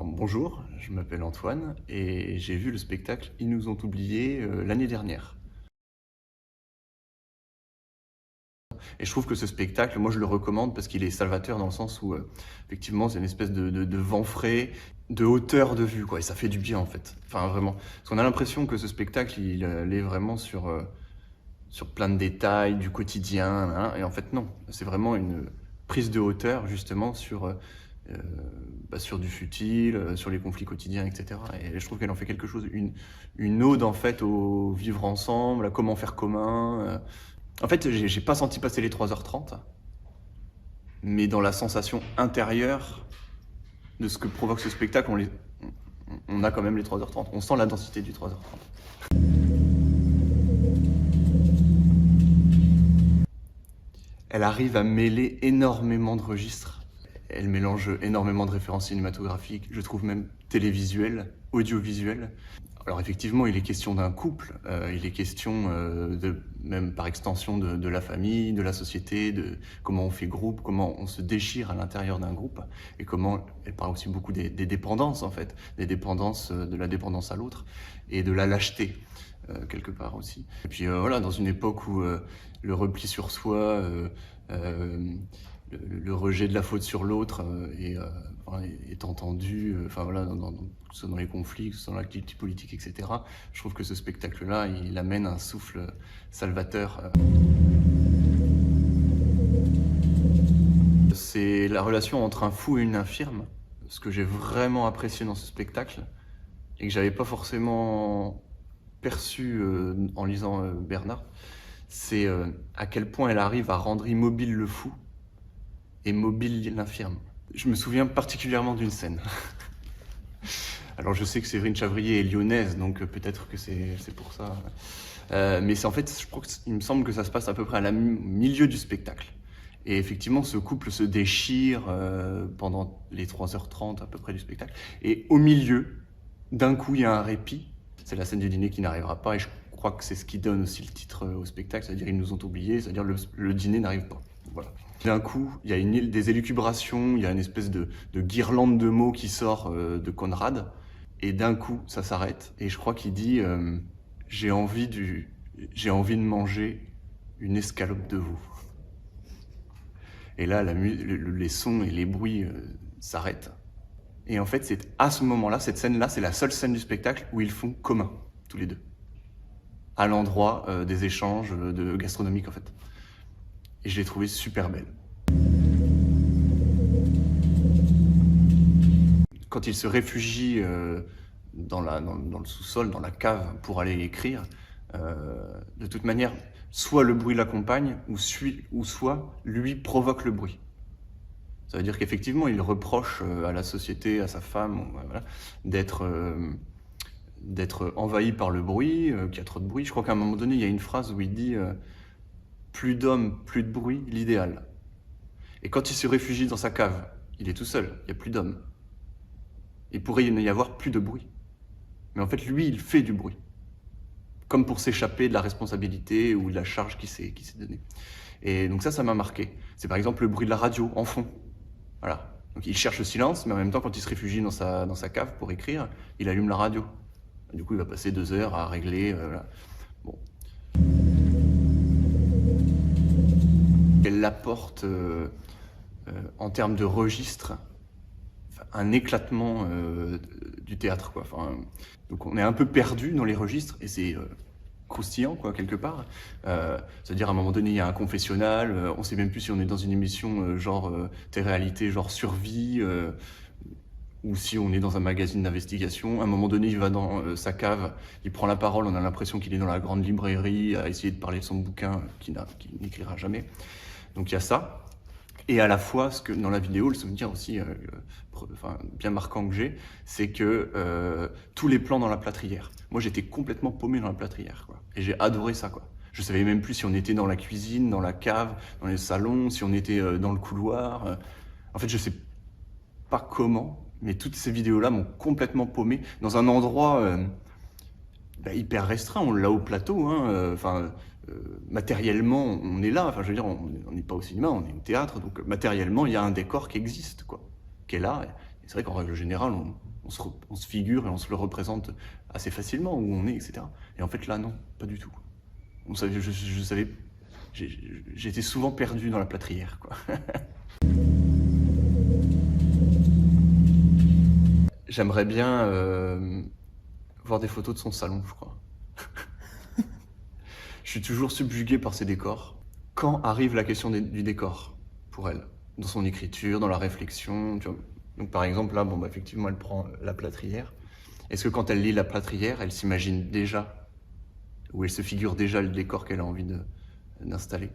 Alors, bonjour, je m'appelle Antoine et j'ai vu le spectacle Ils nous ont oubliés l'année dernière. Et je trouve que ce spectacle, moi je le recommande parce qu'il est salvateur dans le sens où effectivement c'est une espèce de vent frais, de hauteur de vue, quoi, et ça fait du bien en fait. Enfin vraiment. Parce qu'on a l'impression que ce spectacle il est vraiment sur plein de détails, du quotidien, hein, et en fait non. C'est vraiment une prise de hauteur justement euh, sur du futile, sur les conflits quotidiens, etc. Et je trouve qu'elle en fait quelque chose, une ode en fait au vivre ensemble, à comment faire commun. En fait, j'ai pas senti passer les 3h30, mais dans la sensation intérieure de ce que provoque ce spectacle, on a quand même les 3h30. On sent la densité du 3h30. Elle arrive à mêler énormément de registres. Elle mélange énormément de références cinématographiques, je trouve même télévisuelles, audiovisuelles. Alors effectivement, il est question d'un couple, il est question même par extension de la famille, de la société, de comment on fait groupe, comment on se déchire à l'intérieur d'un groupe, et comment elle parle aussi beaucoup des dépendances en fait, des dépendances, de la dépendance à l'autre, et de la lâcheté. Quelque part aussi. Et puis voilà, dans une époque où le repli sur soi, le rejet de la faute sur l'autre est entendu, enfin voilà, que ce soit dans les conflits, que ce soit dans l'activité politique, etc. Je trouve que ce spectacle-là, il amène un souffle salvateur. C'est la relation entre un fou et une infirme, ce que j'ai vraiment apprécié dans ce spectacle, et que j'avais pas forcément perçu en lisant Bernard, c'est à quel point elle arrive à rendre immobile le fou et mobile l'infirme. Je me souviens particulièrement d'une scène. Alors je sais que Séverine Chavrier est lyonnaise, donc peut-être que c'est pour ça. Mais c'est en fait, je crois qu'il me semble que ça se passe à peu près à la milieu du spectacle. Et effectivement, ce couple se déchire pendant les 3h30 à peu près du spectacle. Et au milieu, d'un coup, il y a un répit. C'est la scène du dîner qui n'arrivera pas, et je crois que c'est ce qui donne aussi le titre au spectacle, c'est-à-dire ils nous ont oubliés, c'est-à-dire le dîner n'arrive pas. Voilà. D'un coup, il y a des élucubrations, il y a une espèce de guirlande de mots qui sort de Conrad, et d'un coup, ça s'arrête, et je crois qu'il dit j'ai envie de manger une escalope de veau. Et là, les sons et les bruits s'arrêtent. Et en fait, c'est à ce moment-là, cette scène-là, c'est la seule scène du spectacle où ils font commun, tous les deux. À l'endroit des échanges gastronomiques, en fait. Et je l'ai trouvée super belle. Quand ils se réfugient dans le sous-sol, dans la cave, pour aller écrire, de toute manière, soit le bruit l'accompagne, ou soit lui provoque le bruit. Ça veut dire qu'effectivement, il reproche à la société, à sa femme, voilà, d'être envahi par le bruit, qu'il y a trop de bruit. Je crois qu'à un moment donné, il y a une phrase où il dit plus d'hommes, plus de bruit, l'idéal. Et quand il se réfugie dans sa cave, il est tout seul, il n'y a plus d'hommes. Il pourrait y avoir plus de bruit. Mais en fait, lui, il fait du bruit. Comme pour s'échapper de la responsabilité ou de la charge qui s'est donnée. Et donc ça m'a marqué. C'est par exemple le bruit de la radio, en fond. Voilà. Donc il cherche le silence, mais en même temps, quand il se réfugie dans sa cave pour écrire, il allume la radio. Et du coup, il va passer 2 heures à régler. Voilà. Bon. Elle apporte, en termes de registre, un éclatement du théâtre, quoi. Enfin, donc on est un peu perdu dans les registres, et c'est croustillant, quoi, quelque part. C'est-à-dire, à un moment donné, il y a un confessionnal, on sait même plus si on est dans une émission genre télé-réalité, genre survie, ou si on est dans un magazine d'investigation. À un moment donné, il va dans sa cave, il prend la parole, on a l'impression qu'il est dans la grande librairie à essayer de parler de son bouquin qu'il n'écrira jamais. Donc il y a ça. Et à la fois, ce que dans la vidéo, le souvenir aussi bien marquant que j'ai, c'est que tous les plans dans la plâtrière. Moi, j'étais complètement paumé dans la plâtrière, quoi. Et j'ai adoré ça, quoi. Je savais même plus si on était dans la cuisine, dans la cave, dans les salons, si on était dans le couloir. En fait, je sais pas comment, mais toutes ces vidéos-là m'ont complètement paumé dans un endroit hyper restreint. On l'a au plateau, hein. Matériellement, on est là. Enfin, je veux dire, on n'est pas au cinéma, on est au théâtre. Donc, matériellement, il y a un décor qui existe, quoi, qui est là. Et c'est vrai qu'en règle générale, on se figure et on se le représente assez facilement où on est, etc. Et en fait là non, pas du tout. Je savais, j'étais souvent perdu dans la plâtrière, quoi. J'aimerais bien voir des photos de son salon, je crois. Je suis toujours subjugué par ses décors. Quand arrive la question du décor pour elle, dans son écriture, dans la réflexion, tu vois. Donc par exemple là, bon bah effectivement elle prend la plâtrière. Est-ce que quand elle lit la plâtrière, elle s'imagine déjà, ou elle se figure déjà le décor qu'elle a envie d'installer?